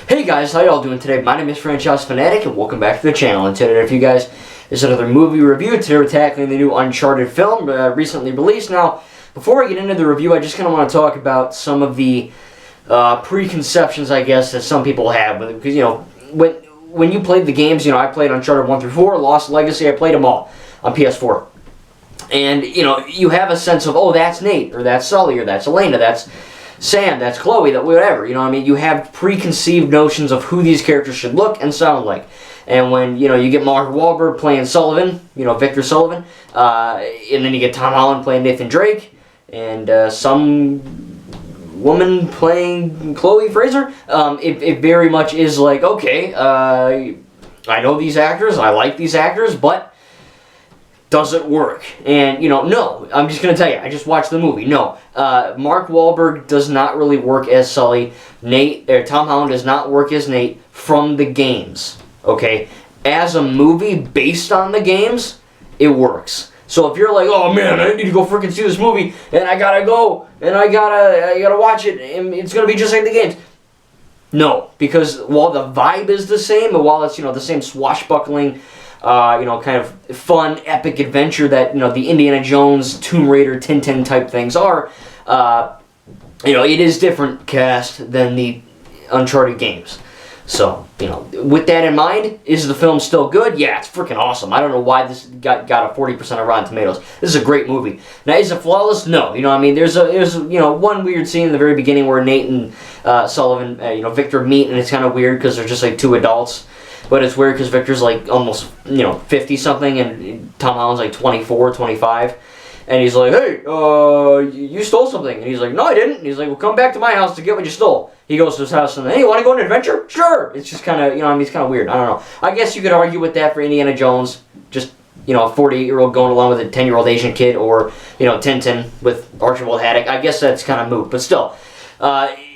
Hey guys, how y'all doing today? My name is Franchise Fanatic and welcome back to the channel. And today, for you guys, is another movie review. Today we're tackling the new Uncharted film, recently released. Now, before I get into the review, I just kind of want to talk about some of the preconceptions, I guess, that some people have. Because, you know, when you played the games, you know, I played Uncharted 1 through 4, Lost Legacy, I played them all on PS4. And, you know, you have a sense of, oh, that's Nate, or that's Sully, or that's Elena, that's Sam, that's Chloe, that whatever, you know what I mean? You have preconceived notions of who these characters should look and sound like. And when, you know, you get Mark Wahlberg playing Sullivan, you know, Victor Sullivan, and then you get Tom Holland playing Nathan Drake, and some woman playing Chloe Fraser, it very much is like, okay, I know these actors, I like these actors, but does it work? And, you know, no. I'm just going to tell you, I just watched the movie. No. Mark Wahlberg does not really work as Sully. Tom Holland does not work as Nate from the games. Okay? As a movie based on the games, it works. So if you're like, oh man, I need to go freaking see this movie, and I gotta go, and I gotta watch it, and it's going to be just like the games. No. Because while the vibe is the same, and while it's, you know, the same swashbuckling, you know, kind of fun, epic adventure that, you know, the Indiana Jones, Tomb Raider, Tintin type things are, you know, it is different cast than the Uncharted games. So, you know, with that in mind, is the film still good? Yeah, it's freaking awesome. I don't know why this got a 40% of Rotten Tomatoes. This is a great movie. Now, is it flawless? No. You know, I mean, there's you know, one weird scene in the very beginning where Nate and Sullivan, you know, Victor meet, and it's kind of weird because they're just like two adults. But it's weird because Victor's like almost, you know, 50-something, and Tom Holland's like 24, 25. And he's like, hey, you stole something. And he's like, no, I didn't. And he's like, well, come back to my house to get what you stole. He goes to his house and, hey, you want to go on an adventure? Sure. It's just kind of, you know, I mean, it's kind of weird. I don't know. I guess you could argue with that for Indiana Jones. Just, you know, a 48-year-old going along with a 10-year-old Asian kid, or, you know, Tintin with Archibald Haddock. I guess that's kind of moot. But still,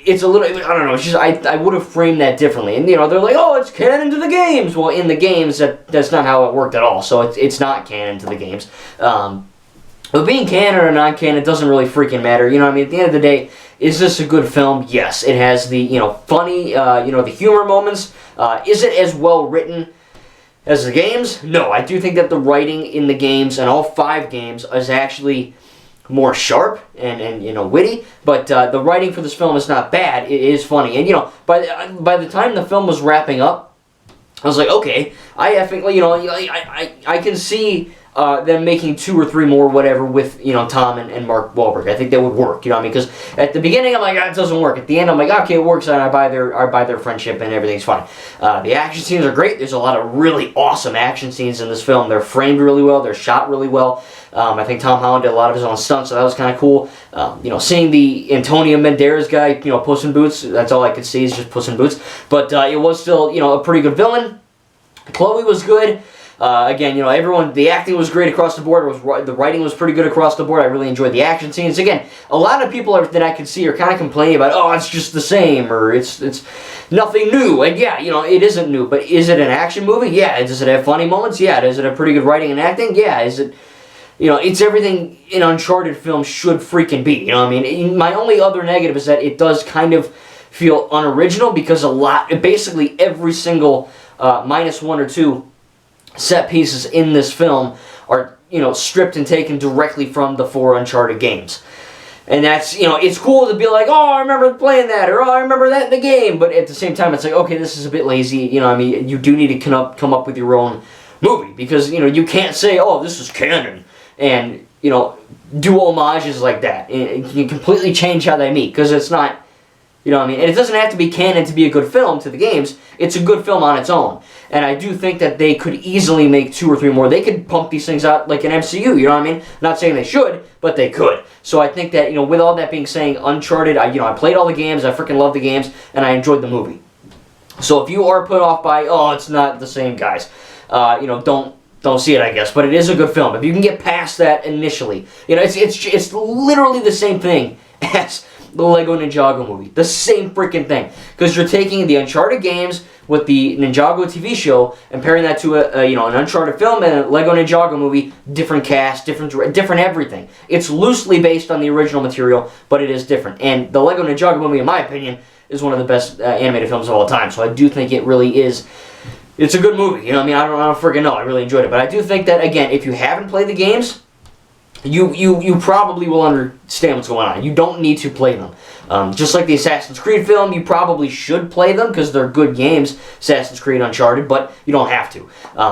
it's a little, I don't know, it's just, I would have framed that differently. And, you know, they're like, oh, it's canon to the games. Well, in the games, that's not how it worked at all. So it's not canon to the games. But being canon or non-canon, it doesn't really freaking matter. You know what I mean? At the end of the day, is this a good film? Yes. It has the, you know, funny, you know, the humor moments. Is it as well written as the games? No. I do think that the writing in the games, and all 5 games, is actually more sharp and you know, witty, but the writing for this film is not bad. It is funny, and you know, by the time the film was wrapping up, I was like, okay, I effing, you know, I can see them making 2 or 3 more, whatever, with, you know, Tom and Mark Wahlberg. I think that would work. You know what I mean? Because at the beginning, I'm like, it doesn't work. At the end, I'm like, okay, it works, and I buy their friendship, and everything's fine. The action scenes are great. There's a lot of really awesome action scenes in this film. They're framed really well. They're shot really well. I think Tom Holland did a lot of his own stunts, so that was kind of cool. You know, seeing the Antonio Banderas guy, you know, Puss in Boots, that's all I could see is just Puss in Boots. But it was still, you know, a pretty good villain. Chloe was good. Again, you know, the acting was great across the board. The writing was pretty good across the board. I really enjoyed the action scenes. Again, a lot of people that I can see are kind of complaining about, oh, it's just the same, or it's nothing new. And yeah, you know, it isn't new. But is it an action movie? Yeah. Does it have funny moments? Yeah. Is it a pretty good writing and acting? Yeah. Is it, you know, it's everything an Uncharted film should freaking be. You know what I mean? My only other negative is that it does kind of feel unoriginal, because basically every single minus 1 or 2 set pieces in this film are, you know, stripped and taken directly from the 4 Uncharted games. And that's, you know, it's cool to be like, oh, I remember playing that, or oh, I remember that in the game, but at the same time, it's like, okay, this is a bit lazy, you know what I mean? You do need to come up with your own movie, because, you know, you can't say, oh, this is canon, and, you know, do homages like that. You completely change how they meet, because it's not, you know what I mean? And it doesn't have to be canon to be a good film to the games. It's a good film on its own. And I do think that they could easily make 2 or 3 more. They could pump these things out like an MCU, you know what I mean? Not saying they should, but they could. So I think that, you know, with all that being said, Uncharted, I played all the games, I freaking love the games, and I enjoyed the movie. So if you are put off by, oh, it's not the same, guys, you know, don't see it, I guess. But it is a good film. If you can get past that initially, you know, it's literally the same thing as the Lego Ninjago movie. The same freaking thing. Because you're taking the Uncharted games with the Ninjago TV show and pairing that to an Uncharted film and a Lego Ninjago movie, different cast, different everything. It's loosely based on the original material, but it is different. And the Lego Ninjago movie, in my opinion, is one of the best animated films of all time. So I do think it really is. It's a good movie. You know what I mean? I don't freaking know. I really enjoyed it. But I do think that, again, if you haven't played the games, you probably will understand what's going on. You don't need to play them. Just like the Assassin's Creed film, you probably should play them because they're good games, Assassin's Creed, Uncharted, but you don't have to.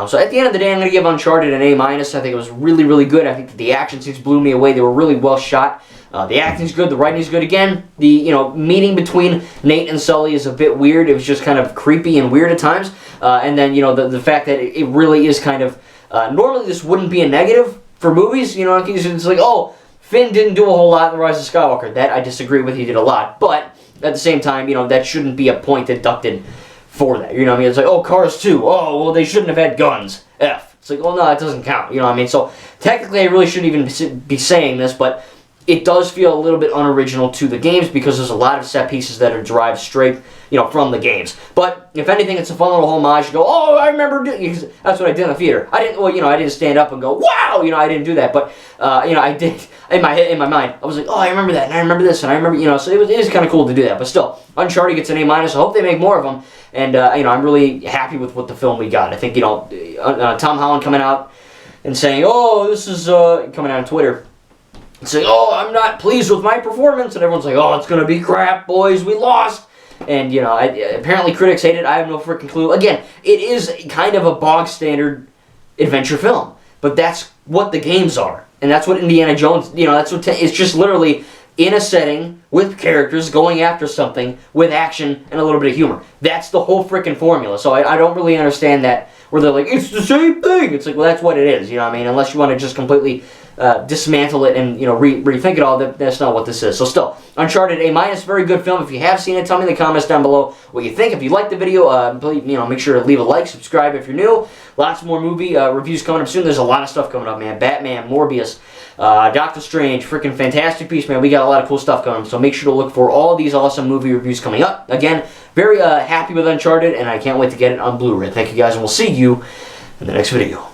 So at the end of the day, I'm going to give Uncharted an A-. I think it was really, really good. I think that the action scenes blew me away. They were really well shot. The acting's good, the writing's good. Again, the meeting between Nate and Sully is a bit weird. It was just kind of creepy and weird at times. And then the fact that it really is kind of normally this wouldn't be a negative for movies. It's like, oh, Finn didn't do a whole lot in The Rise of Skywalker. That I disagree with. He did a lot, but at the same time, that shouldn't be a point deducted for that. You know what I mean? It's like, oh, Cars 2. Oh, well, they shouldn't have had guns. F. It's like, well, no, that doesn't count. You know what I mean? So technically, I really shouldn't even be saying this, but it does feel a little bit unoriginal to the games because there's a lot of set pieces that are derived straight, from the games. But if anything, it's a fun little homage. You go, oh, I remember doing. That's what I did in the theater. I didn't stand up and go, wow, I didn't do that. But I did in my mind. I was like, oh, I remember that, and I remember this, and I remember, So it is kind of cool to do that. But still, Uncharted gets an A-. I hope they make more of them. And I'm really happy with what the film we got. I think Tom Holland coming out and saying, oh, this is coming out on Twitter. Saying, oh, I'm not pleased with my performance, and everyone's like, oh, it's gonna be crap, boys, we lost. And apparently critics hate it. I have no freaking clue. Again, it is kind of a bog standard adventure film, but that's what the games are, and that's what Indiana Jones. That's what it's just literally in a setting with characters going after something with action and a little bit of humor. That's the whole freaking formula. So I don't really understand that where they're like, it's the same thing. It's like, well, that's what it is. Unless you want to just completely dismantle it and rethink it all, that's not what this is. So still, Uncharted A-, very good film. If you have seen it, tell me in the comments down below what you think. If you liked the video, please, make sure to leave a like, subscribe if you're new. Lots more movie reviews coming up soon. There's a lot of stuff coming up, man. Batman, Morbius, Doctor Strange, freaking Fantastic Beasts, man. We got a lot of cool stuff coming up, so make sure to look for all these awesome movie reviews coming up. Again, very happy with Uncharted, and I can't wait to get it on Blu-ray. Thank you guys, and we'll see you in the next video.